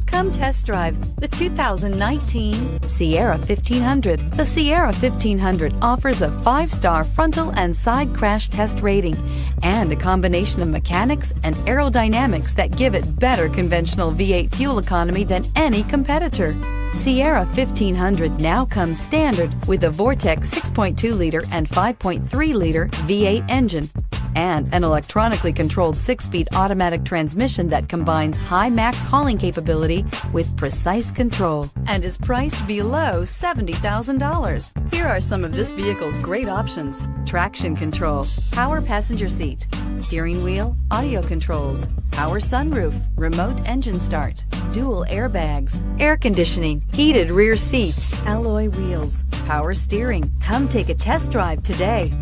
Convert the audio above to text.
Come test drive the 2019 Sierra 1500. The Sierra 1500 offers a 5-star frontal and side crash test rating and a combination of mechanics and aerodynamics that give it better conventional V8 fuel economy than any competitor. Sierra 1500 now comes standard with a Vortex 6.2-liter and 5.3-liter V8 engine and an electronically controlled 6-speed automatic transmission that combines high max hauling capability with precise control and is priced below $70,000. Here are some of this vehicle's great options: traction control, power passenger seat, steering wheel audio controls, power sunroof, remote engine start, dual airbags, air conditioning, heated rear seats, alloy wheels, power steering. Come take a test drive today.